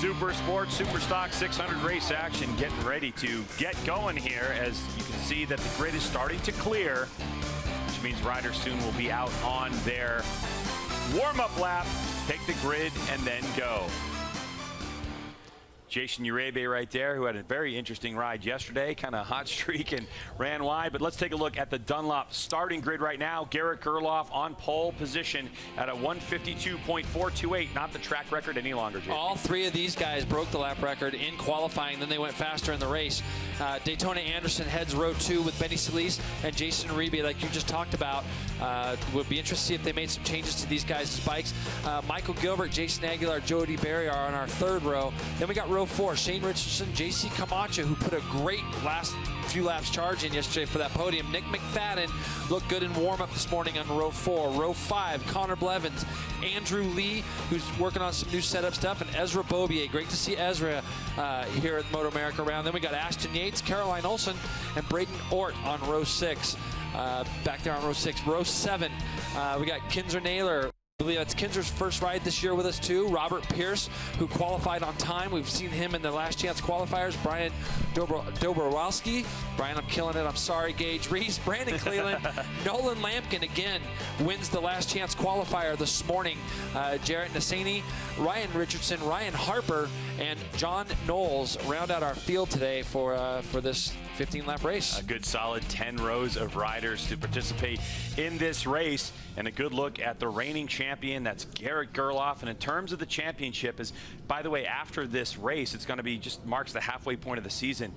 Supersport, Superstock 600 race action getting ready to get going here, as you can see that the grid is starting to clear, which means riders soon will be out on their warm-up lap, take the grid, and then go. Jason Uribe right there, who had a very interesting ride yesterday, kind of hot streak and ran wide. But let's take a look at the Dunlop starting grid right now. Garrett Gerloff on pole position at a 152.428, not the track record any longer, Jason. All three of these guys broke the lap record in qualifying, then they went faster in the race. Daytona Anderson heads row 2 with Benny Solis and Jason Uribe, like you just talked about. Would be interested to see if they made some changes to these guys' bikes. Michael Gilbert, Jason Aguilar, Jody Berry are on our third row. Then we got row 4, Shane Richardson, JC Camacho, who put a great last few laps charge in yesterday for that podium. Nick McFadden looked good in warm-up this morning on row 4. Row 5, Connor Blevins, Andrew Lee, who's working on some new setup stuff, and Ezra Bobier. Great to see Ezra here at MotoAmerica round. Then we got Ashton Yates, Caroline Olsen, and Braden Ort on row 6. Back there on row 6. Row 7, we got Kinzer Naylor. I believe that's Kinzer's first ride this year with us too. Robert Pierce, who qualified on time. We've seen him in the last chance qualifiers. Brian Dobrowolski. Brian, I'm killing it. I'm sorry. Gage Reese, Brandon Cleland, Nolan Lampkin again wins the last chance qualifier this morning. Jarrett Nassani, Ryan Richardson, Ryan Harper, and John Knowles round out our field today for this 15-lap race. A good solid 10 rows of riders to participate in this race, and a good look at the reigning champion. That's Garrett Gerloff. And in terms of the championship, is, by the way, after this race, it's going to be just marks the halfway point of the season.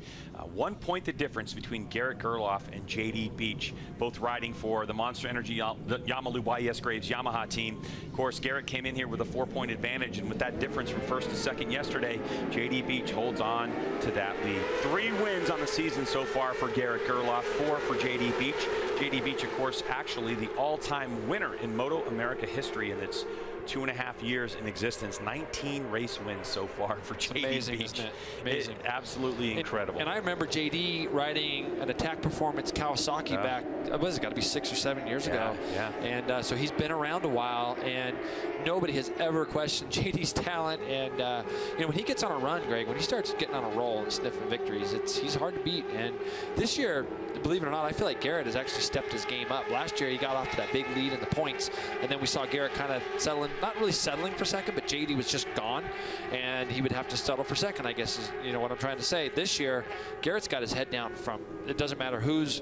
1 point the difference between Garrett Gerloff and JD Beach, both riding for the Monster Energy Yamalu YES Graves Yamaha team. Of course, Garrett came in here with a 4-point advantage, and with that difference from first to second yesterday, JD Beach holds on to that lead. 3 wins on the season so far for Garrett Gerloff, 4 for JD Beach. JD Beach, of course, actually the all-time winner in MotoAmerica history in its 2.5 years in existence. 19 race wins so far for JD amazing, Beach. isn't it? Amazing. Absolutely incredible. And I remember JD riding an Attack Performance Kawasaki back, what has it got to be 6 or 7 years ago? Yeah. And so he's been around a while, and nobody has ever questioned JD's talent. And you know, when he gets on a run, Greg, when he starts getting on a roll and sniffing victories, he's hard to beat. And this year, believe it or not, I feel like Garrett has actually stepped his game up. Last year, he got off to that big lead in the points, and then we saw Garrett kind of settling, not really settling for second, but JD was just gone, and he would have to settle for second, I guess is, you know, what I'm trying to say. This year, Garrett's got his head down from, it doesn't matter who's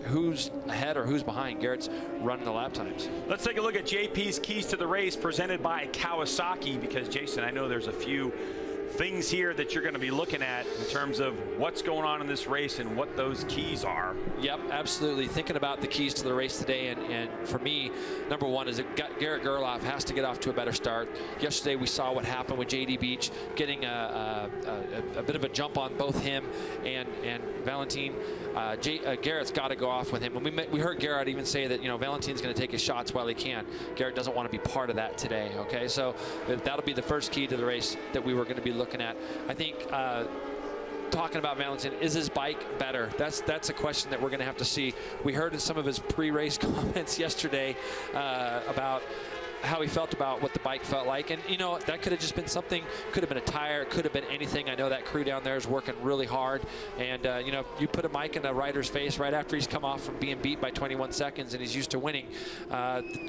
ahead or who's behind. Garrett's running the lap times. Let's take a look at JP's keys to the race presented by Kawasaki, because, Jason, I know there's a few things here that you're going to be looking at in terms of what's going on in this race and what those keys are. Yep, absolutely. Thinking about the keys to the race today, and for me, number one is that Garrett Gerloff has to get off to a better start. Yesterday we saw what happened with JD Beach getting a bit of a jump on both him and Valentin. Garrett's got to go off with him, and we heard Garrett even say that, you know, Valentin's going to take his shots while he can. Garrett doesn't want to be part of that today. Okay, so that'll be the first key to the race that we were going to be looking at. I think talking about Valentin, is his bike better? That's a question that we're going to have to see. We heard in some of his pre-race comments yesterday about how he felt about what the bike felt like, and you know, that could have just been something, could have been a tire, could have been anything. I know that crew down there is working really hard, and you know, you put a mic in a rider's face right after he's come off from being beat by 21 seconds and he's used to winning,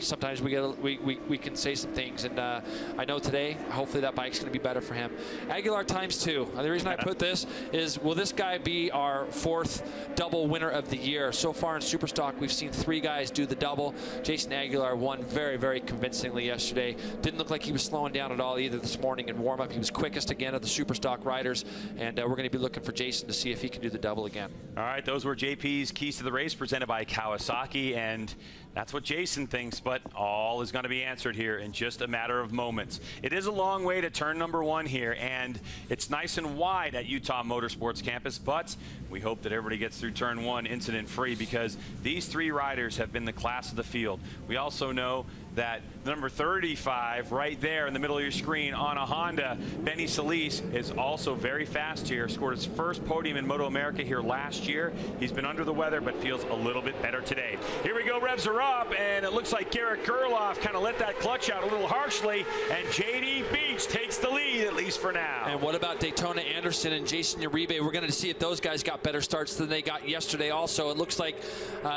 sometimes we can say some things, and I know today hopefully that bike's going to be better for him. Aguilar ×2. The reason I put this is, will this guy be our 4th double winner of the year? So far in Superstock, we've seen 3 guys do the double. Jason Aguilar won very, very convincingly yesterday. Didn't look like he was slowing down at all either this morning in warm-up. He was quickest again of the Superstock riders, and we're going to be looking for Jason to see if he can do the double again. All right, those were JP's keys to the race presented by Kawasaki, and that's what Jason thinks, but all is going to be answered here in just a matter of moments. It is a long way to turn number 1 here, and it's nice and wide at Utah Motorsports campus, but we hope that everybody gets through turn 1 incident-free, because these 3 riders have been the class of the field. We also know that number 35 right there in the middle of your screen on a Honda, Benny Solis, is also very fast here. Scored his first podium in MotoAmerica here last year. He's been under the weather, but feels a little bit better today. Here we go, revs are up, and it looks like Garrett Gerloff kind of let that clutch out a little harshly, and JD Beach Beach takes the lead, at least for now. And what about Daytona Anderson and Jason Uribe? We're going to see if those guys got better starts than they got yesterday also. It looks like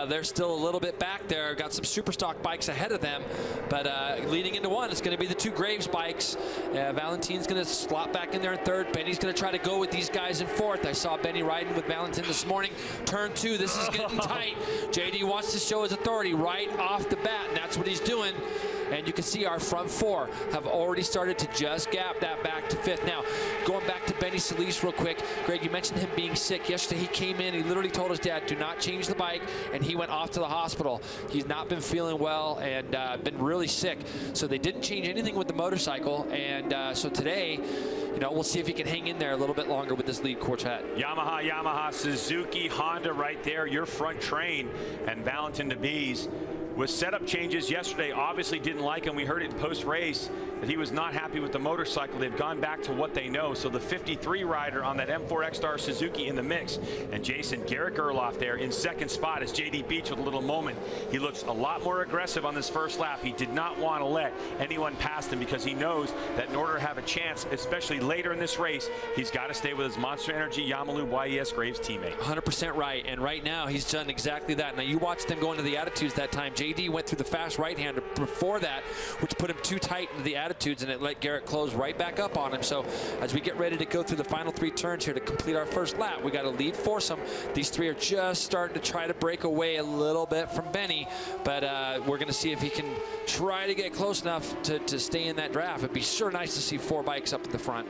they're still a little bit back there. Got some super stock bikes ahead of them. But leading into one, it's going to be the two Graves bikes. Valentin's going to slot back in there in third. Benny's going to try to go with these guys in fourth. I saw Benny riding with Valentin this morning. Turn 2, this is getting tight. JD wants to show his authority right off the bat, and that's what he's doing. And you can see our front 4 have already started to just gap that back to 5th. Now, going back to Benny Solis real quick. Greg, you mentioned him being sick. Yesterday he came in, he literally told his dad, do not change the bike, and he went off to the hospital. He's not been feeling well and been really sick. So they didn't change anything with the motorcycle. And so today, you know, we'll see if he can hang in there a little bit longer with this lead quartet. Yamaha, Suzuki, Honda right there, your front train. And Valentin DeBees with setup changes yesterday, obviously didn't like him. We heard it post-race that he was not happy with the motorcycle. They've gone back to what they know. So the 53 rider on that M4 X-Star Suzuki in the mix. And Jason, Garrett Gerloff there in second spot as JD Beach with a little moment. He looks a lot more aggressive on this first lap. He did not want to let anyone past him because he knows that in order to have a chance, especially later in this race, he's got to stay with his Monster Energy Yamalu YES Graves teammate. 100% right. And right now he's done exactly that. Now you watched them go into the attitudes that time. JD went through the fast right-hander before that, which put him too tight into the attitudes, and it let Garrett close right back up on him. So as we get ready to go through the final 3 turns here to complete our first lap, we got a lead foursome. These 3 are just starting to try to break away a little bit from Benny, but we're going to see if he can try to get close enough to stay in that draft. It'd be sure nice to see 4 bikes up at the front.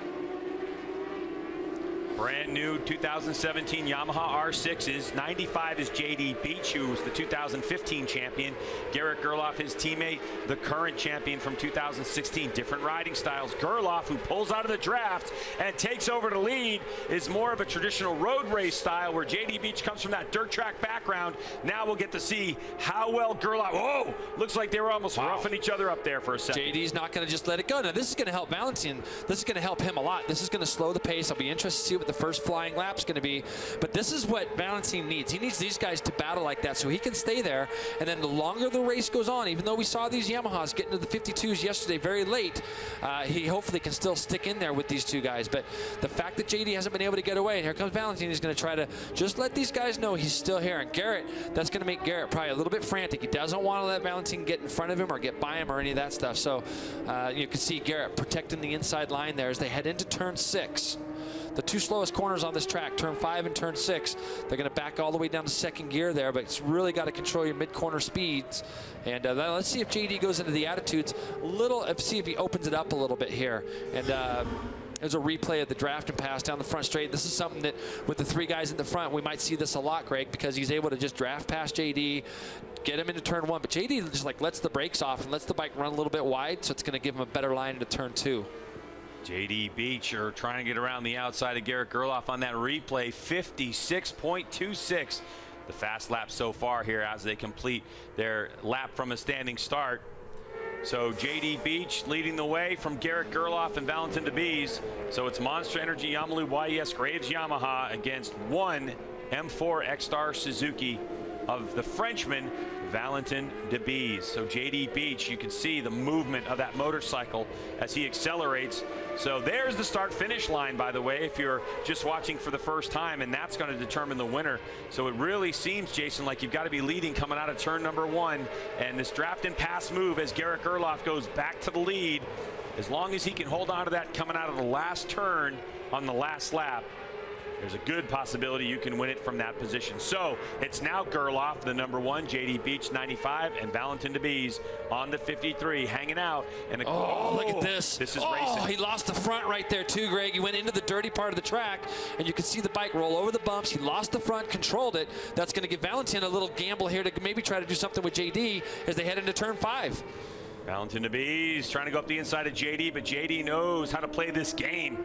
Brand new 2017 Yamaha R6s. 95 is JD Beach, who was the 2015 champion. Garrett Gerloff, his teammate, the current champion from 2016. Different riding styles. Gerloff, who pulls out of the draft and takes over the lead, is more of a traditional road race style, where JD Beach comes from that dirt track background. Now we'll get to see how well Gerloff, whoa, looks like they were almost roughing each other up there for a second. JD's not going to just let it go. Now this is going to help Valentin. This is going to help him a lot. This is going to slow the pace. I'll be interested to see what the first flying lap's going to be, but this is what Valentin needs. He needs these guys to battle like that so he can stay there, and then the longer the race goes on, even though we saw these Yamahas get into the 52s yesterday very late, he hopefully can still stick in there with these 2 guys. But the fact that JD hasn't been able to get away, and here comes Valentin, he's going to try to just let these guys know he's still here. And Garrett, that's going to make Garrett probably a little bit frantic. He doesn't want to let Valentin get in front of him or get by him or any of that stuff. So you can see Garrett protecting the inside line there as they head into turn 6. The 2 slowest corners on this track, turn 5 and turn 6. They're going to back all the way down to second gear there, but it's really got to control your mid-corner speeds. And let's see if JD goes into the attitudes a little, see if he opens it up a little bit here. And there's a replay of the draft and pass down the front straight. This is something that with the 3 guys in the front, we might see this a lot, Greg, because he's able to just draft past JD, get him into turn 1. But JD just like lets the brakes off and lets the bike run a little bit wide, so it's going to give him a better line into turn 2. JD Beach are trying to get around the outside of Garrett Gerloff on that replay. 56.26. The fast lap so far here as they complete their lap from a standing start. So JD Beach leading the way from Garrett Gerloff and Valentin DeBees. So it's Monster Energy Yamalu YES Graves Yamaha against 1 M4 X-Star Suzuki of the Frenchman Valentin DeBees. So JD Beach, you can see the movement of that motorcycle as he accelerates. So there's the start-finish line, by the way, if you're just watching for the first time, and that's going to determine the winner. So it really seems, Jason, like you've got to be leading coming out of turn number 1. And this draft and pass move as Garrett Gerloff goes back to the lead, as long as he can hold on to that coming out of the last turn on the last lap, there's a good possibility you can win it from that position. So it's now Gerloff, the number 1, JD Beach 95, and Valentin DeBees on the 53, hanging out. And look at this. This is racing. He lost the front right there too, Greg. He went into the dirty part of the track, and you can see the bike roll over the bumps. He lost the front, controlled it. That's going to give Valentin a little gamble here to maybe try to do something with JD as they head into turn 5. Valentin DeBees trying to go up the inside of JD, but JD knows how to play this game.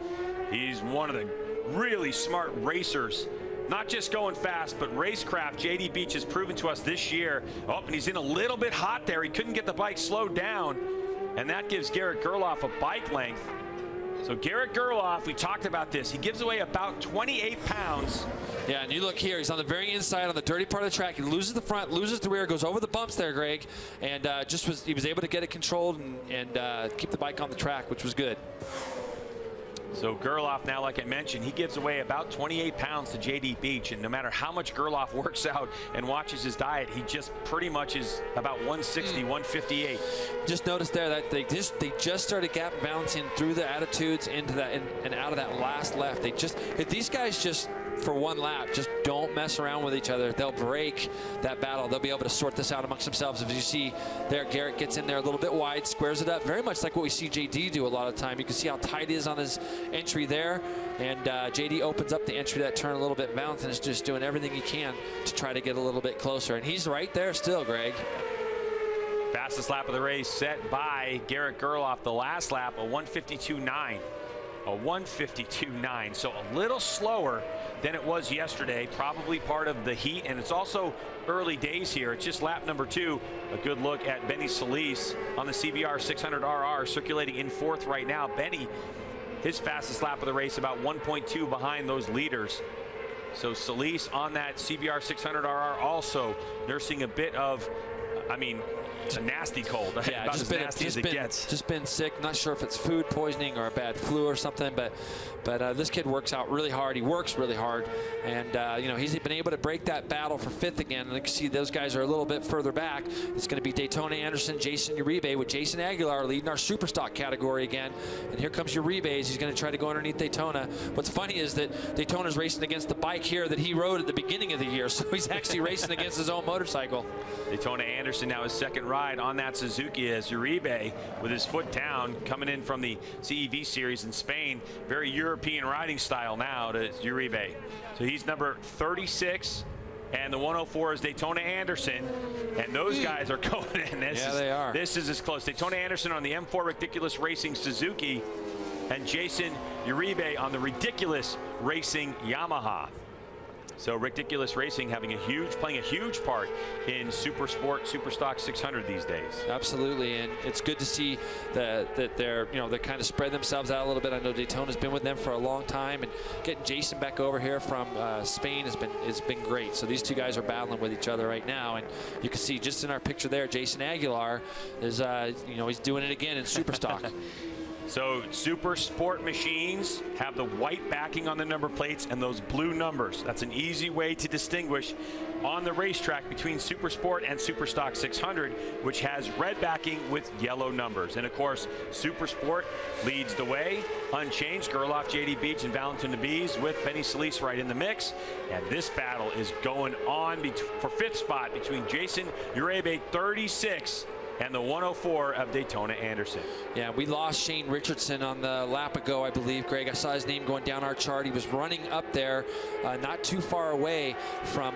He's one of the really smart racers, not just going fast, but racecraft. JD Beach has proven to us this year. Oh, and he's in a little bit hot there. He couldn't get the bike slowed down, and that gives Garrett Gerloff a bike length. So Garrett Gerloff, we talked about this. He gives away about 28 pounds. Yeah, and you look here, he's on the very inside on the dirty part of the track. He loses the front, loses the rear, goes over the bumps there, Greg, and he was able to get it controlled and keep the bike on the track, which was good. So Gerloff now, like I mentioned, he gives away about 28 pounds to JD Beach, and no matter how much Gerloff works out and watches his diet, he just pretty much is about 160, 158. Just noticed there that they just started gap balancing through the attitudes into that and out of that last left. If these guys just for one lap just don't mess around with each other, they'll break that battle. They'll be able to sort this out amongst themselves. As you see there, Garrett gets in there a little bit wide, squares it up, very much like what we see JD do a lot of the time. You can see how tight he is on his entry there, and JD opens up the entry to that turn a little bit. Valentin is just doing everything he can to try to get a little bit closer, and he's right there still, Greg. Fastest lap of the race set by Garrett Gerloff. The last lap, a 152.9. A 152.9, so a little slower than it was yesterday, probably part of the heat, and it's also early days here. It's just lap number 2. A good look at Benny Solis on the CBR 600RR, circulating in 4th right now. Benny, his fastest lap of the race, about 1.2 behind those leaders. So Solis on that CBR 600RR also nursing a bit of, it's a nasty cold. Yeah, about as nasty as it gets. Just been sick. Not sure if it's food poisoning or a bad flu or something, but this kid works out really hard. He works really hard, and he's been able to break that battle for 5th again. And you can see those guys are a little bit further back. It's going to be Daytona Anderson, Jason Uribe, with Jason Aguilar leading our super stock category again. And here comes Uribe. He's going to try to go underneath Daytona. What's funny is that Daytona's racing against the bike here that he rode at the beginning of the year, so he's actually racing against his own motorcycle. Daytona Anderson now his second ride on that Suzuki as Uribe with his foot down, coming in from the CEV series in Spain. Very European riding style now to Uribe. So he's number 36, and the 104 is Daytona Anderson, and those guys are going in. They are. This is as close. Daytona Anderson on the M4 Ridiculous Racing Suzuki, and Jason Uribe on the Ridiculous Racing Yamaha. So Ridiculous Racing playing a huge part in Supersport, Superstock 600 these days. Absolutely, and it's good to see that they're they kind of spread themselves out a little bit. I know Daytona's been with them for a long time, and getting Jason back over here from Spain has been great. So these two guys are battling with each other right now, and you can see just in our picture there, Jason Aguilar is he's doing it again in Superstock. So Supersport machines have the white backing on the number plates and those blue numbers. That's an easy way to distinguish on the racetrack between Supersport and Superstock 600, which has red backing with yellow numbers. And of course, Supersport leads the way, unchanged. Gerloff, JD Beach, and Valentin Nabiz with Benny Solis right in the mix. And this battle is going on for 5th spot between Jason Uribe, 36, and the 104 of Daytona Anderson. Yeah, we lost Shane Richardson on the lap ago, I believe, Greg. I saw his name going down our chart. He was running up there, not too far away from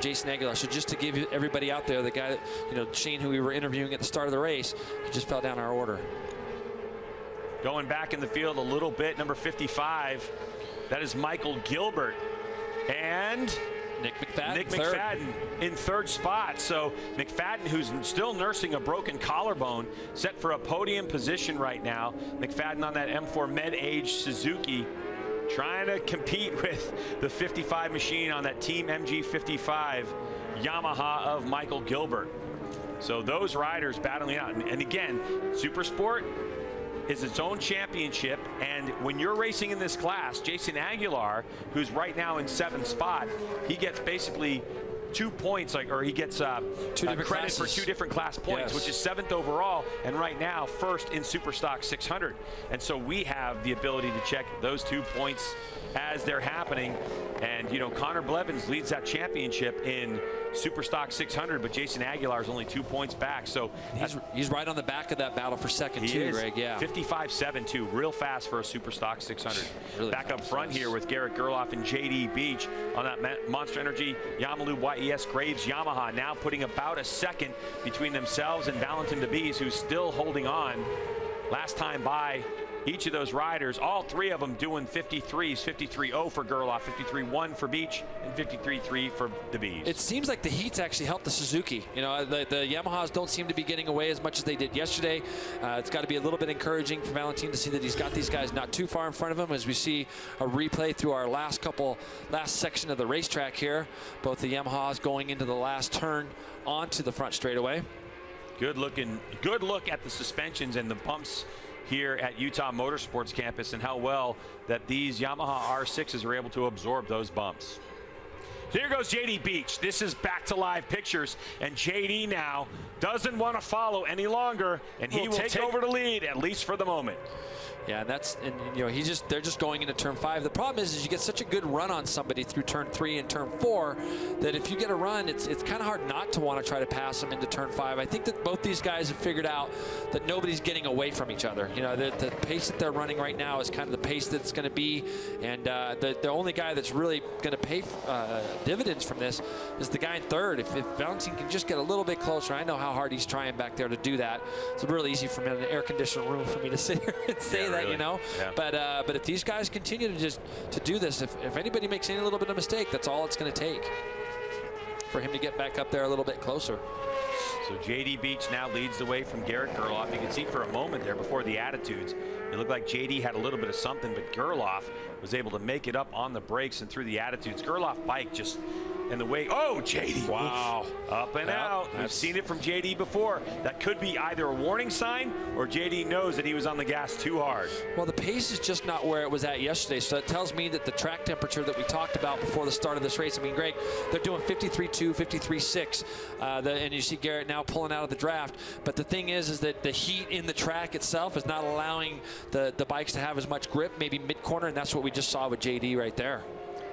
Jason Aguilar. So just to give everybody out there, the guy that, Shane, who we were interviewing at the start of the race, he just fell down our order. Going back in the field a little bit, number 55, that is Michael Gilbert. And Nick McFadden, McFadden in 3rd spot. So McFadden, who's still nursing a broken collarbone, set for a podium position right now. McFadden on that M4 Med-Age Suzuki, trying to compete with the 55 machine on that Team MG55 Yamaha of Michael Gilbert. So those riders battling out. And again, Supersport is its own championship, and when you're racing in this class, Jason Aguilar, who's right now in 7th spot, he gets basically 2 points, he gets credit for 2 different class points, yes, which is 7th overall, and right now 1st in Superstock 600. And so we have the ability to check those 2 points as they're happening. And Connor Blevins leads that championship in Superstock 600, but Jason Aguilar is only 2 points back. So he's right on the back of that battle for 2nd too, Greg. Yeah, 55.7 too, real fast for a Superstock 600. Really back up front here with Garrett Gerloff and JD Beach on that Monster Energy Yamalu YES Graves Yamaha, now putting about a 2nd between themselves and Valentin Nabiz, who's still holding on last time by each of those riders, all three of them doing 53s, 53.0 for Gerloff, 53.1 for Beach, and 53.3 for the Bees. It seems like the heats actually helped the Suzuki. You know, the Yamahas don't seem to be getting away as much as they did yesterday. It's got to be a little bit encouraging for Valentin to see that he's got these guys not too far in front of him, as we see a replay through our last section of the racetrack here. Both the Yamahas going into the last turn onto the front straightaway. Good look at the suspensions and the bumps here at Utah Motorsports Campus, and how well that these Yamaha R6s are able to absorb those bumps. So here goes JD Beach. This is back to live pictures, and JD now doesn't want to follow any longer, and he will take over the lead, at least for the moment. Yeah, and you know, they're just going into turn 5. The problem is you get such a good run on somebody through turn 3 and turn 4 that if you get a run, it's kind of hard not to want to try to pass them into turn 5. I think that both these guys have figured out that nobody's getting away from each other. You know, the pace that they're running right now is kind of the pace that it's going to be, and the only guy that's really going to pay dividends from this is the guy in third. If Valentin can just get a little bit closer, I know how hard he's trying back there to do that. It's really easy for me in an air-conditioned room for me to sit here and say that, really. You know. Yeah. But if these guys continue to do this, if anybody makes any little bit of mistake, that's all it's going to take for him to get back up there a little bit closer. So JD Beach now leads the way from Garrett Gerloff. You can see for a moment there before the attitudes, it looked like JD had a little bit of something, but Gerloff was able to make it up on the brakes and through the attitudes. Gerloff bike just in the way. Oh, JD. Wow. Up and out. We've seen it from JD before. That could be either a warning sign or JD knows that he was on the gas too hard. Well, the pace is just not where it was at yesterday, so it tells me that the track temperature that we talked about before the start of this race, I mean, Greg, they're doing 53.2, 53.6, and you see Garrett now pulling out of the draft. But the thing is that the heat in the track itself is not allowing the bikes to have as much grip, maybe mid-corner, and that's what we just saw with JD right there.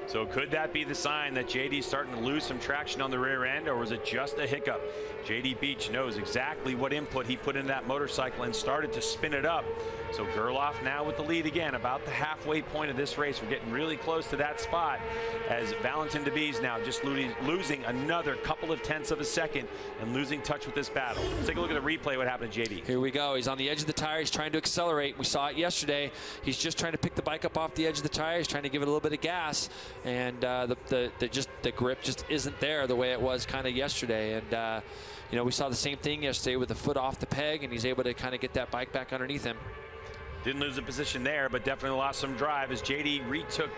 So could that be the sign that JD's starting to lose some traction on the rear end, or was it just a hiccup? JD Beach knows exactly what input he put into that motorcycle and started to spin it up. So Gerloff now with the lead again, about the halfway point of this race. We're getting really close to that spot as Valentin DeBees now just losing another couple of tenths of a second and losing touch with this battle. Let's take a look at the replay, what happened to JD. Here we go. He's on the edge of the tire. He's trying to accelerate. We saw it yesterday. He's just trying to pick the bike up off the edge of the tire. He's trying to give it a little bit of gas, and the grip just isn't there the way it was kind of yesterday. And you know, we saw the same thing yesterday with the foot off the peg, and he's able to kind of get that bike back underneath him. Didn't lose a position there, but definitely lost some drive as JD retook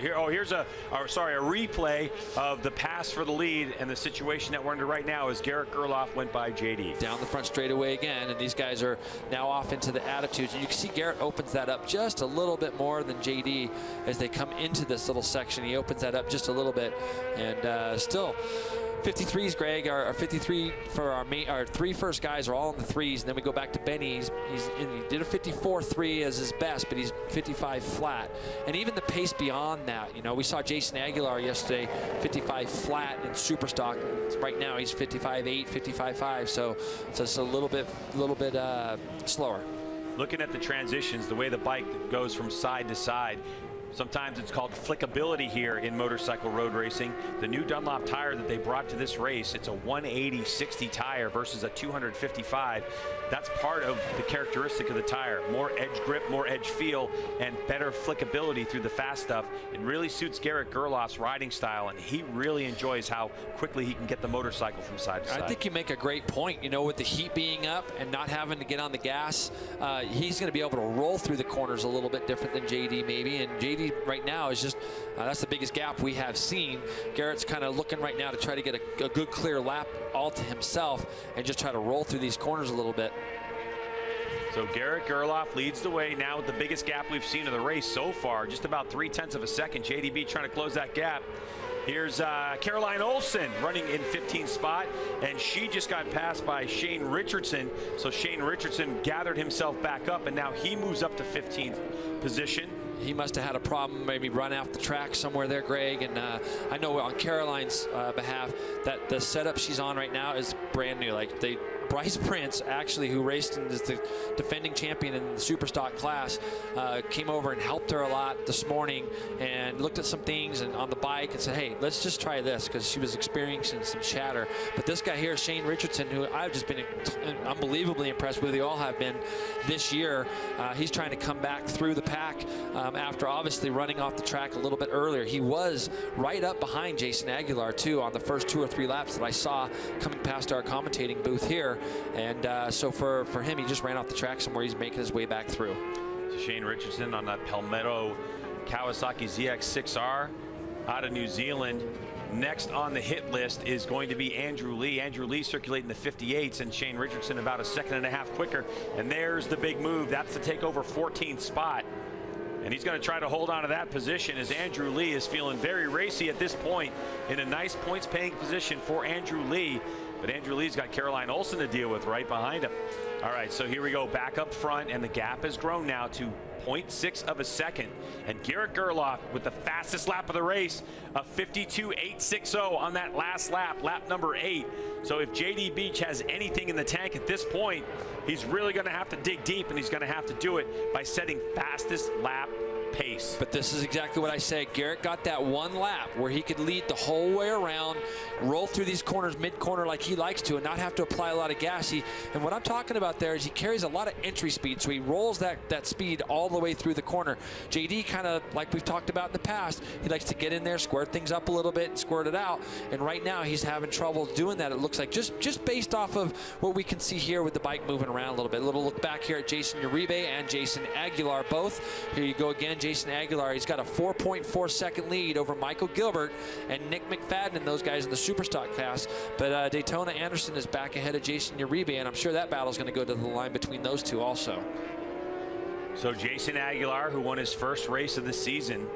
here's a replay of the pass for the lead and the situation that we're under right now as Garrett Gerloff went by JD. Down the front straightaway again, and these guys are now off into the attitudes. And you can see Garrett opens that up just a little bit more than JD as they come into this little section. He opens that up just a little bit, and still 53s, Greg, our 53 for our three first guys are all in the 3s, and then we go back to Benny. He did a 54.3 as his best, but he's 55 flat. And even the pace beyond that, you know, we saw Jason Aguilar yesterday 55 flat in super stock. Right now he's 55.8, 55.5, so it's a little bit slower. Looking at the transitions, the way the bike goes from side to side. Sometimes it's called flickability here in motorcycle road racing. The new Dunlop tire that they brought to this race, it's a 180/60 tire versus a 255. That's part of the characteristic of the tire. More edge grip, more edge feel, and better flickability through the fast stuff. It really suits Garrett Gerloff's riding style, and he really enjoys how quickly he can get the motorcycle from side to side. I think you make a great point. You know, with the heat being up and not having to get on the gas, he's going to be able to roll through the corners a little bit different than JD maybe, and JD right now is just that's the biggest gap we have seen. Garrett's kind of looking right now to try to get a good clear lap all to himself and just try to roll through these corners a little bit. So Garrett Gerloff leads the way now with the biggest gap we've seen of the race so far, just about 0.3 of a second. JDB trying to close that gap. Here's Caroline Olsen running in 15th spot, and she just got passed by Shane Richardson. So Shane Richardson gathered himself back up, and now he moves up to 15th position. He must have had a problem, maybe run off the track somewhere there, Greg. And I know on Caroline's behalf that the setup she's on right now is brand new. Like they Bryce Prince, actually, who raced and is the defending champion in the Superstock class, came over and helped her a lot this morning and looked at some things and on the bike and said, hey, let's just try this, because she was experiencing some chatter. But this guy here, Shane Richardson, who I've just been unbelievably impressed with, they all have been this year. He's trying to come back through the pack after obviously running off the track a little bit earlier. He was right up behind Jason Aguilar, too, on the first 2 or 3 laps that I saw coming past our commentating booth here. And so for him, he just ran off the track somewhere. He's making his way back through. Shane Richardson on that Palmetto Kawasaki ZX6R out of New Zealand. Next on the hit list is going to be Andrew Lee. Andrew Lee circulating the 58s, and Shane Richardson about a second and a half quicker. And there's the big move. That's to take over 14th spot. And he's going to try to hold on to that position, as Andrew Lee is feeling very racy at this point, in a nice points-paying position for Andrew Lee. But Andrew Lee's got Caroline Olsen to deal with right behind him. All right, so here we go back up front, and the gap has grown now to 0.6 of a second. And Garrett Gerloff with the fastest lap of the race, a 52.860 on that last lap, lap number 8. So if JD Beach has anything in the tank at this point, he's really going to have to dig deep, and he's going to have to do it by setting fastest lap pace. But this is exactly what I say. Garrett got that one lap where he could lead the whole way around, roll through these corners mid-corner like he likes to, and not have to apply a lot of gas. And what I'm talking about there is he carries a lot of entry speed, so he rolls that speed all the way through the corner. JD, kind of like we've talked about in the past, he likes to get in there, squirt things up a little bit, and squirt it out. And right now he's having trouble doing that, it looks like, just based off of what we can see here with the bike moving around a little bit. A little look back here at Jason Uribe and Jason Aguilar both. Here you go again. Jason Aguilar, he's got a 4.4 second lead over Michael Gilbert and Nick McFadden and those guys in the Superstock class. But Daytona Anderson is back ahead of Jason Uribe, and I'm sure that battle's going to go to the line between those two also. So Jason Aguilar, who won his first race of the season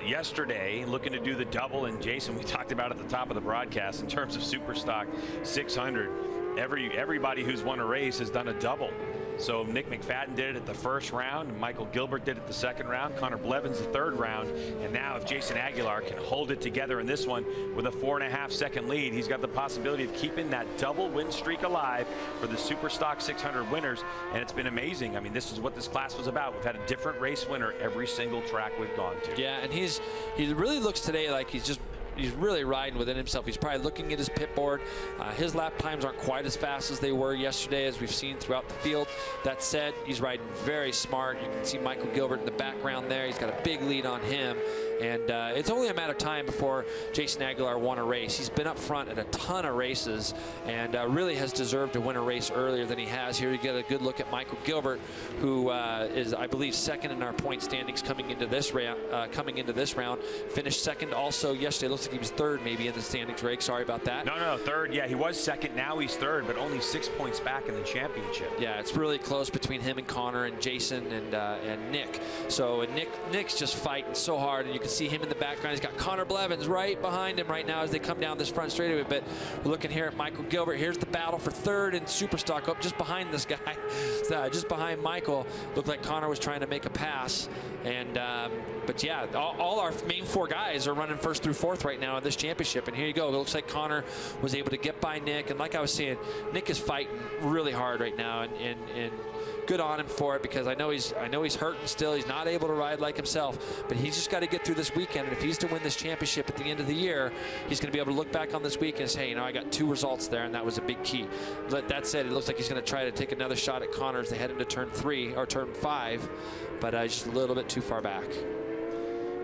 yesterday, looking to do the double. And Jason, we talked about at the top of the broadcast, in terms of Superstock 600, everybody who's won a race has done a double. So Nick McFadden did it at the first round, Michael Gilbert did it the second round, Connor Blevins the third round, and now if Jason Aguilar can hold it together in this one with a 4.5 second lead, he's got the possibility of keeping that double win streak alive for the Superstock 600 winners. And it's been amazing. I mean, this is what this class was about. We've had a different race winner every single track we've gone to. Yeah, and he really looks today like he's really riding within himself. He's probably looking at his pit board. His lap times aren't quite as fast as they were yesterday, as we've seen throughout the field. That said, he's riding very smart. You can see Michael Gilbert in the background there. He's got a big lead on him. And it's only a matter of time before Jason Aguilar won a race. He's been up front at a ton of races and really has deserved to win a race earlier than he has. Here you get a good look at Michael Gilbert, who is, I believe, second in our point standings coming into this round. Finished second also yesterday. Looks like he was third maybe in the standings, Greg. Sorry about that. No, third. Yeah, he was second. Now he's third, but only 6 points back in the championship. Yeah, it's really close between him and Connor and Jason and Nick. So Nick's just fighting so hard, and you can see him in the background. He's got Connor Blevins right behind him right now as they come down this front straightaway. But we're looking here at Michael Gilbert. Here's the battle for third in Superstock, up just behind this guy, just behind Michael. Looked like Connor was trying to make a pass. And but yeah, all our main 4 guys are running first through fourth right now in this championship. And here you go. It looks like Connor was able to get by Nick. And like I was saying, Nick is fighting really hard right now, and good on him for it, because I know he's hurting still. He's not able to ride like himself, but he's just got to get through this weekend. And if he's to win this championship at the end of the year, he's going to be able to look back on this weekend and say, hey, I got 2 results there, and that was a big key. But that said, it looks like he's going to try to take another shot at Connor as they head into turn 3 or turn 5, but just a little bit too far back.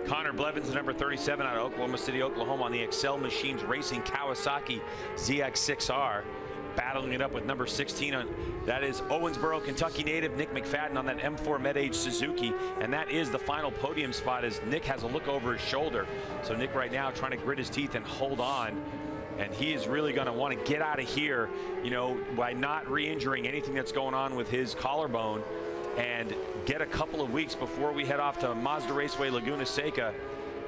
Connor Blevins, the number 37 out of Oklahoma City, Oklahoma, on the Excel Machines Racing Kawasaki ZX6R. Battling it up with number 16 on that is Owensboro, Kentucky native Nick McFadden on that M4 Med-Age Suzuki, and that is the final podium spot as Nick has a look over his shoulder. So Nick right now trying to grit his teeth and hold on, and he is really going to want to get out of here, by not re-injuring anything that's going on with his collarbone, and get a couple of weeks before we head off to Mazda Raceway Laguna Seca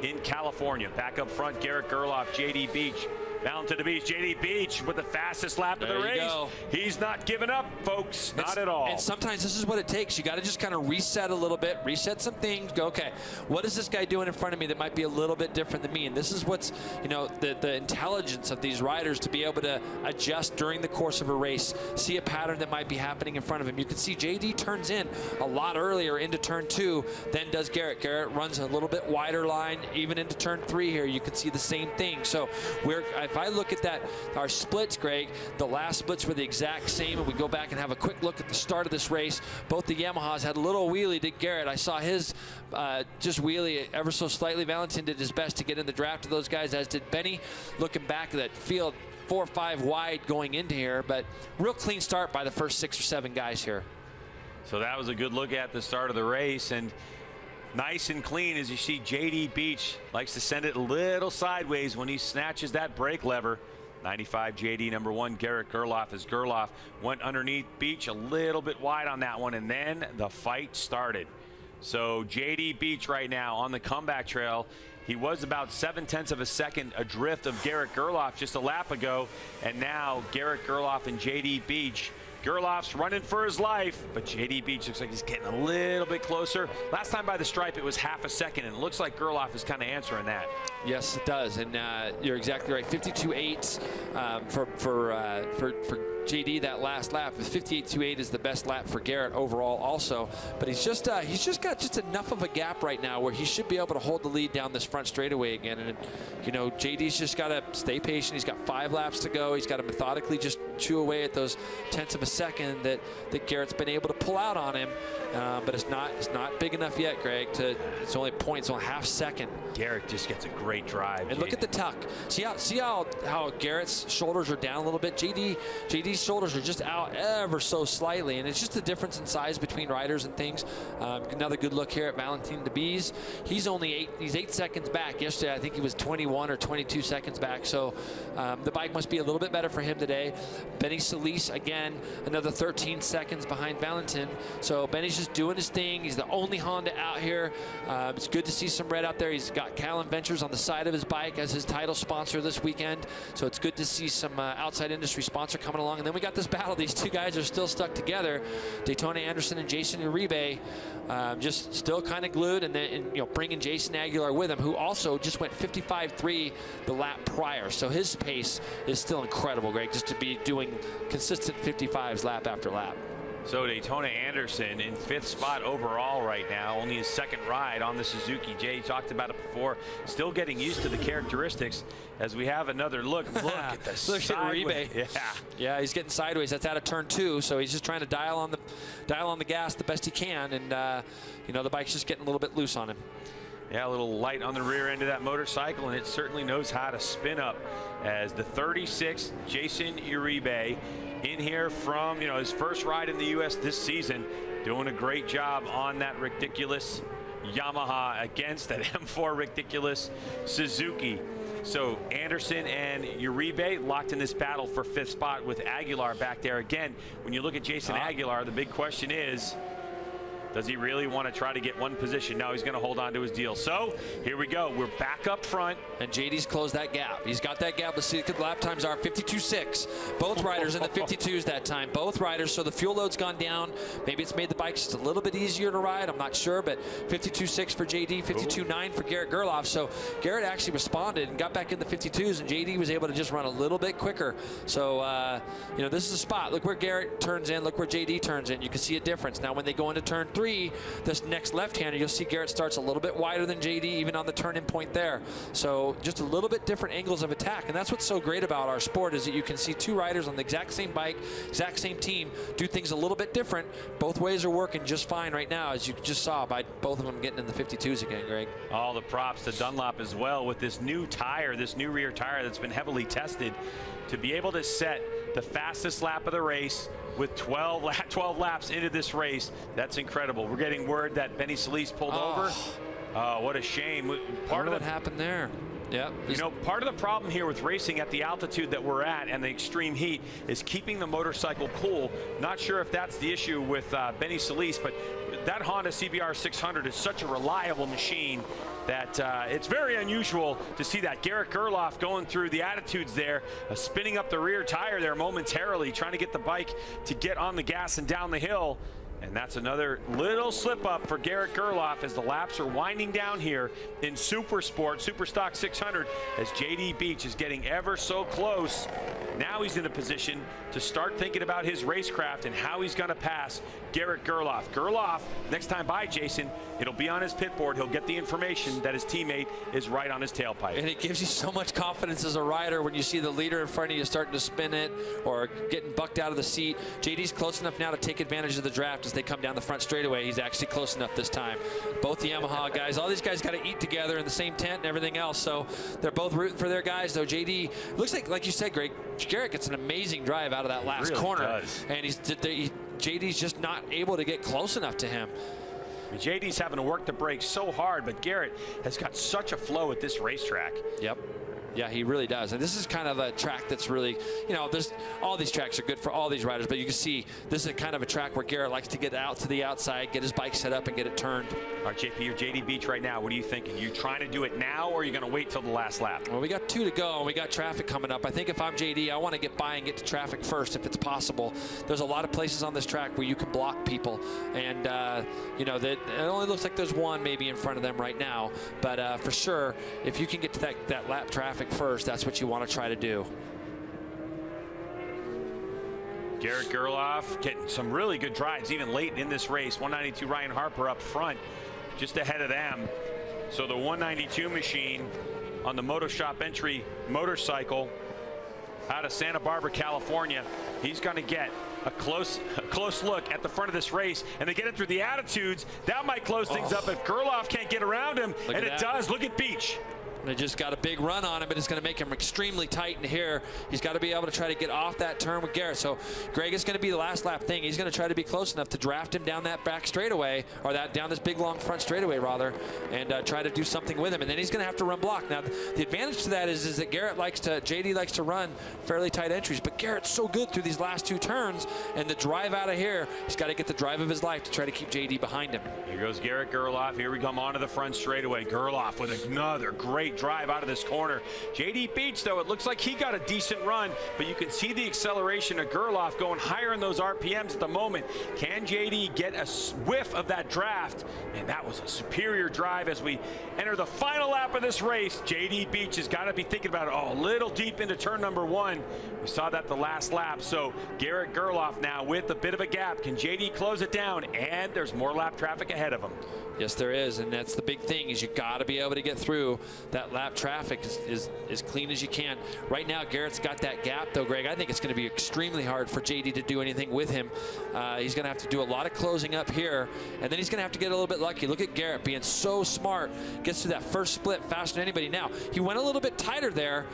in California. Back up front, Garrett Gerloff, JD Beach. Down to the beach. JD Beach with the fastest lap of the race. Go. He's not giving up, folks. Not at all. And sometimes this is what it takes. You got to just kind of reset a little bit, reset some things. Go, okay, what is this guy doing in front of me that might be a little bit different than me? And this is what's, you know, the intelligence of these riders to be able to adjust during the course of a race, see a pattern that might be happening in front of him. You can see JD turns in a lot earlier into turn 2 than does Garrett. Garrett runs a little bit wider line, even into turn 3 here. You can see the same thing. So if I look at that, our splits, Greg, the last splits were the exact same, and we go back and have a quick look at the start of this race. Both the Yamahas had a little wheelie to Garrett. I saw his just wheelie ever so slightly. Valentin did his best to get in the draft of those guys, as did Benny. Looking back at that field, 4 or 5 wide going into here, but real clean start by the first 6 or 7 guys here. So that was a good look at the start of the race, and nice and clean as you see JD Beach likes to send it a little sideways when he snatches that brake lever. 95 JD number 1, Garrett Gerloff, as Gerloff went underneath Beach a little bit wide on that one, and then the fight started. So JD Beach right now on the comeback trail. He was about 0.7 of a second adrift of Garrett Gerloff just a lap ago, and now Garrett Gerloff and JD Beach. Gerloff's running for his life, but JD Beach looks like he's getting a little bit closer. Last time by the stripe, it was 0.5 seconds, and it looks like Gerloff is kind of answering that. Yes, it does, and you're exactly right. 52.8 for JD that last lap. 58.28 is the best lap for Garrett overall, also. But he's just got just enough of a gap right now where he should be able to hold the lead down this front straightaway again. And you know, JD's just got to stay patient. He's got 5 laps to go. He's got to methodically just chew away at those 0.1 of a second that Garrett's been able to pull out on him. But it's not big enough yet, Greg. It's only points, only 0.5 second. Garrett just gets a great drive. And look at the tuck. See how Garrett's shoulders are down a little bit. JD's shoulders are just out ever so slightly, and it's just the difference in size between riders and things. Another good look here at Valentin Debise. He's 8 seconds back. Yesterday, I think he was 21 or 22 seconds back. So the bike must be a little bit better for him today. Benny Solis, again, another 13 seconds behind Valentin. So Benny's just doing his thing. He's the only Honda out here. It's good to see some red out there. He's got Callan Ventures on the side of his bike as his title sponsor this weekend. So it's good to see some outside industry sponsor coming along. And then we got this battle. These two guys are still stuck together. Daytona Anderson and Jason Uribe just still kind of glued, and then bringing Jason Aguilar with him, who also just went 55.3 the lap prior. So his pace is still incredible, Greg, just to be doing consistent 55s lap after lap. So Daytona Anderson in 5th spot overall right now, only his 2nd ride on the Suzuki. Jay talked about it before, still getting used to the characteristics as we have another look. Look at the sideways. Yeah, he's getting sideways. That's out of turn 2, so he's just trying to dial on the gas the best he can, and the bike's just getting a little bit loose on him. Yeah, a little light on the rear end of that motorcycle, and it certainly knows how to spin up, as the 36 Jason Uribe in here from his first ride in the U.S. this season, doing a great job on that ridiculous Yamaha against that M4 ridiculous Suzuki. So Anderson and Uribe locked in this battle for 5th spot with Aguilar back there. Again, when you look at Jason Aguilar, the big question is, does he really want to try to get one position? No, he's going to hold on to his deal. So here we go. We're back up front. And JD's closed that gap. He's got that gap. Let's see what the lap times are. 52.6. Both riders in the 52s that time. Both riders. So the fuel load's gone down. Maybe it's made the bike just a little bit easier to ride. I'm not sure. But 52.6 for JD, 52.9 for Garrett Gerloff. So Garrett actually responded and got back in the 52s. And JD was able to just run a little bit quicker. So, this is a spot. Look where Garrett turns in. Look where JD turns in. You can see a difference. Now, when they go into turn 3, this next left-hander, you'll see Garrett starts a little bit wider than JD, even on the turn-in point there. So just a little bit different angles of attack, and that's what's so great about our sport, is that you can see 2 riders on the exact same bike, exact same team, do things a little bit different. Both ways are working just fine right now, as you just saw by both of them getting in the 52s again, Greg. All the props to Dunlop as well with this new tire, this new rear tire that's been heavily tested, to be able to set the fastest lap of the race with 12 laps into this race. That's incredible. We're getting word that Benny Solis pulled over. Oh, what a shame. Part of what happened there. Yeah. You know, part of the problem here with racing at the altitude that we're at and the extreme heat is keeping the motorcycle cool. Not sure if that's the issue with Benny Solis, but that Honda CBR 600 is such a reliable machine that it's very unusual to see that. Garrett Gerloff going through the attitudes there, spinning up the rear tire there momentarily, trying to get the bike to get on the gas and down the hill. And that's another little slip up for Garrett Gerloff as the laps are winding down here in Supersport, Superstock 600, as JD Beach is getting ever so close. Now he's in a position to start thinking about his racecraft and how he's going to pass Garrett Gerloff. Gerloff, next time by, Jason, it'll be on his pit board. He'll get the information that his teammate is right on his tailpipe. And it gives you so much confidence as a rider when you see the leader in front of you starting to spin it or getting bucked out of the seat. JD's close enough now to take advantage of the draft as they come down the front straightaway. He's actually close enough this time. Both the Yamaha guys, all these guys got to eat together in the same tent and everything else, so they're both rooting for their guys. Though JD looks like you said, Greg, Garrett gets an amazing drive out of that last corner, and JD's just not able to get close enough to him. JD's having to work the brakes so hard, but Garrett has got such a flow at this racetrack. Yep. Yeah, he really does. And this is kind of a track that's really, you know, all these tracks are good for all these riders, but you can see this is kind of a track where Garrett likes to get out to the outside, get his bike set up, and get it turned. All right, JP, you're JD Beach right now. What are you thinking? You trying to do it now, or are you going to wait till the last lap? Well, we got 2 to go, and we got traffic coming up. I think if I'm JD, I want to get by and get to traffic first if it's possible. There's a lot of places on this track where you can block people, and, you know, it only looks like there's one maybe in front of them right now, but for sure, if you can get to that lap traffic first, that's what you want to try to do. Garrett Gerloff getting some really good drives even late in this race. 192 Ryan Harper up front, just ahead of them. So the 192 machine on the Moto Shop Entry motorcycle out of Santa Barbara, California, he's going to get a close look at the front of this race, and they get it through the attitudes. That might close things up if Gerloff can't get around him, and it does. Look at Beach. They just got a big run on him, but it's going to make him extremely tight in here. He's got to be able to try to get off that turn with Garrett. So Greg, is going to be the last lap thing. He's going to try to be close enough to draft him down that back straightaway, or down this big long front straightaway rather, and try to do something with him. And then he's going to have to run block. Now the advantage to that is that JD likes to run fairly tight entries, but Garrett's so good through these last 2 turns, and the drive out of here, he's got to get the drive of his life to try to keep JD behind him. Here goes Garrett Gerloff. Here we come onto the front straightaway. Gerloff with another great drive out of this corner. JD Beach, though, it looks like he got a decent run, but you can see the acceleration of Gerloff going higher in those RPMs at the moment. Can JD get a whiff of that draft? And that was a superior drive as we enter the final lap of this race. JD Beach has got to be thinking about it. Oh, a little deep into turn number 1. We saw that the last lap. So Garrett Gerloff now with a bit of a gap. Can JD close it down? And there's more lap traffic ahead of him. Yes, there is, and that's the big thing, is you got to be able to get through that lap traffic as clean as you can. Right now, Garrett's got that gap, though, Greg. I think it's going to be extremely hard for JD to do anything with him. He's going to have to do a lot of closing up here, and then he's going to have to get a little bit lucky. Look at Garrett being so smart. Gets through that first split faster than anybody. Now, he went a little bit tighter there.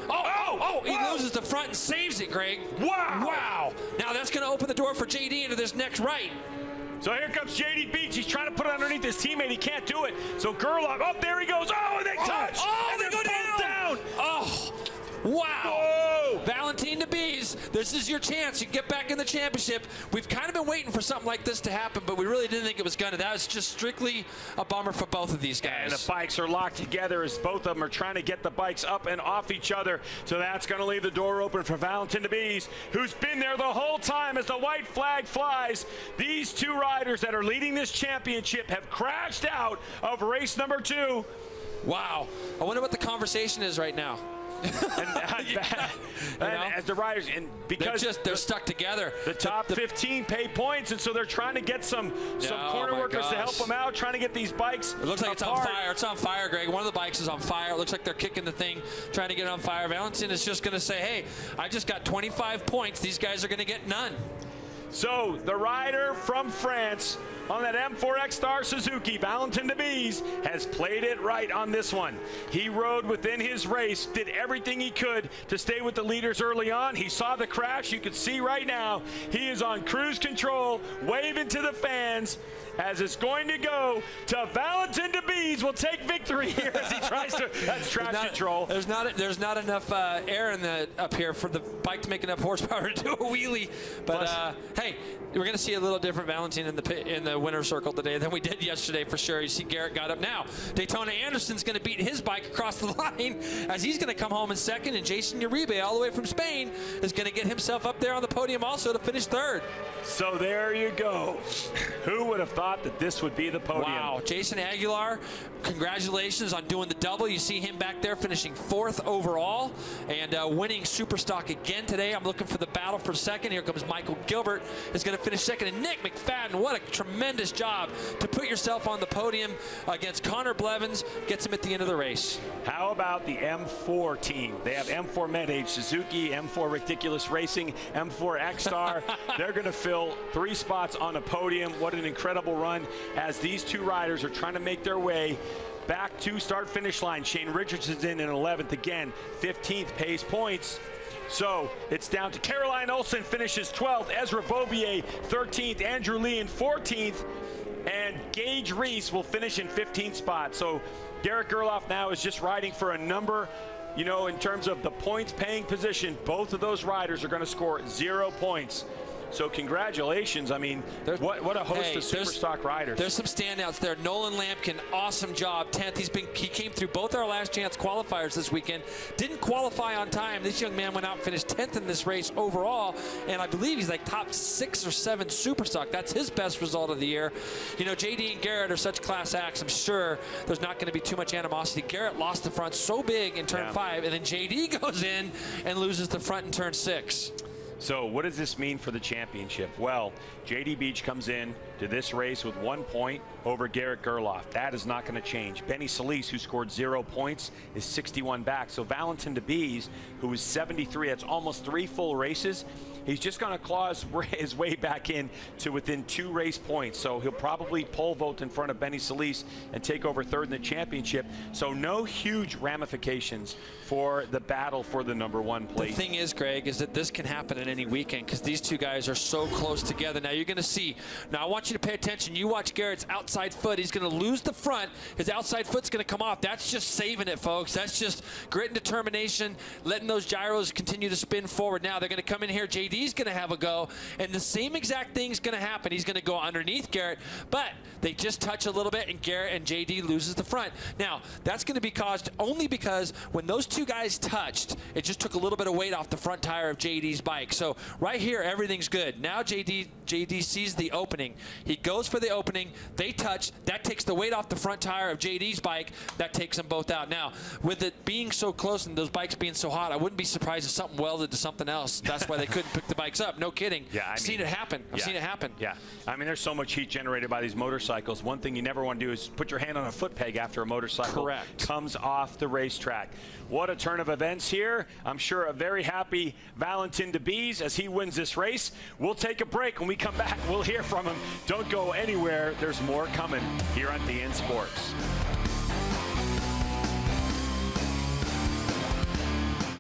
He loses the front and saves it, Greg. Wow. Now that's going to open the door for JD into this next right. So here comes JD Beach. He's trying to put it underneath his teammate. He can't do it. So Gerloff, there he goes. And they touch. And they go down. Wow. Whoa. Valentine de Bees, this is your chance. You can get back in the championship. We've kind of been waiting for something like this to happen, but we really didn't think it was going to. That was just strictly a bummer for both of these guys. And the bikes are locked together as both of them are trying to get the bikes up and off each other. So that's going to leave the door open for Valentine de Bees, who's been there the whole time as the white flag flies. These 2 riders that are leading this championship have crashed out of race number 2. Wow. I wonder what the conversation is right now. As the riders, and because they're stuck together. The top 15 pay points, and so they're trying to get some corner workers to help them out, trying to get these bikes. It looks like apart. It's on fire. It's on fire, Greg. One of the bikes is on fire. It looks like they're kicking the thing, trying to get it on fire. Valentine is just going to say, hey, I just got 25 points. These guys are going to get none. So the rider from France on that M4 Star Suzuki, Valentin Debise, has played it right on this one. He rode within his race, did everything he could to stay with the leaders early on. He saw the crash. You can see right now he is on cruise control, waving to the fans as it's going to go to Valentin Debise. Will take victory here as he tries to. That's traction control. There's not enough air in up here for the bike to make enough horsepower to do a wheelie. But hey, we're going to see a little different Valentin in the winner's circle today than we did yesterday for sure. You see Garrett got up now. Daytona Anderson's going to beat his bike across the line as he's going to come home in second, and Jason Uribe all the way from Spain is going to get himself up there on the podium also to finish third. So there you go. Who would have thought that this would be the podium? Wow. Jason Aguilar, congratulations on doing the double. You see him back there finishing fourth overall and winning Superstock again today. I'm looking for the battle for second. Here comes Michael Gilbert is going to finish second. And Nick McFadden, what a tremendous job to put yourself on the podium against Connor Blevins. Gets him at the end of the race. How about the M4 team? They have M4 Med-Age Suzuki, M4 Ridiculous Racing, M4 X-Star. They're going to fill 3 spots on a podium. What an incredible run as these two riders are trying to make their way back to start-finish line. Shane Richardson's in 11th again, 15th pace points. So it's down to Caroline Olsen finishes 12th, Ezra Bobier 13th, Andrew Lee in 14th, and Gage Reese will finish in 15th spot. So Garrett Gerloff now is just riding for a number. You know, in terms of the points paying position, both of those riders are going to score 0 points. So congratulations. I mean, what a host of Superstock riders. There's some standouts there. Nolan Lampkin, awesome job, 10th. He came through both our last chance qualifiers this weekend. Didn't qualify on time. This young man went out and finished 10th in this race overall, and I believe he's like top 6 or 7 Superstock. That's his best result of the year. You know, JD and Garrett are such class acts. I'm sure there's not going to be too much animosity. Garrett lost the front so big in turn 5, and then JD goes in and loses the front in turn 6. So what does this mean for the championship? Well, J.D. Beach comes in to this race with 1 point over Garrett Gerloff. That is not going to change. Benny Solis, who scored 0 points, is 61 back. So Valentin Debise, who is 73, that's almost 3 full races. He's just going to claw his way back in to within 2 race points. So he'll probably pole vault in front of Benny Solis and take over third in the championship. So no huge ramifications for the battle for the #1 place. The thing is, Greg, is that this can happen at any weekend because these two guys are so close together. Now you're going to see. Now I want you to pay attention. You watch Garrett's outside foot. He's going to lose the front. His outside foot's going to come off. That's just saving it, folks. That's just grit and determination, letting those gyros continue to spin forward. Now they're going to come in here. JD's going to have a go, and the same exact thing's going to happen. He's going to go underneath Garrett, but they just touch a little bit, and Garrett and JD loses the front. Now that's going to be caused only because when those two guys touched, it just took a little bit of weight off the front tire of JD's bike. So right here, everything's good. Now JD sees the opening. He goes for the opening. They touch. That takes the weight off the front tire of JD's bike. That takes them both out. Now, with it being so close and those bikes being so hot, I wouldn't be surprised if something welded to something else. That's why they couldn't pick the bikes up. No kidding. Yeah, I've seen it happen. I've seen it happen. Yeah. I mean, there's so much heat generated by these motorcycles. One thing you never want to do is put your hand on a foot peg after a motorcycle comes off the racetrack. What a turn of events here. I'm sure a very happy Valentin Debise as he wins this race. We'll take a break. When we come back, we'll hear from him. Don't go anywhere. There's more coming here on BN Sports.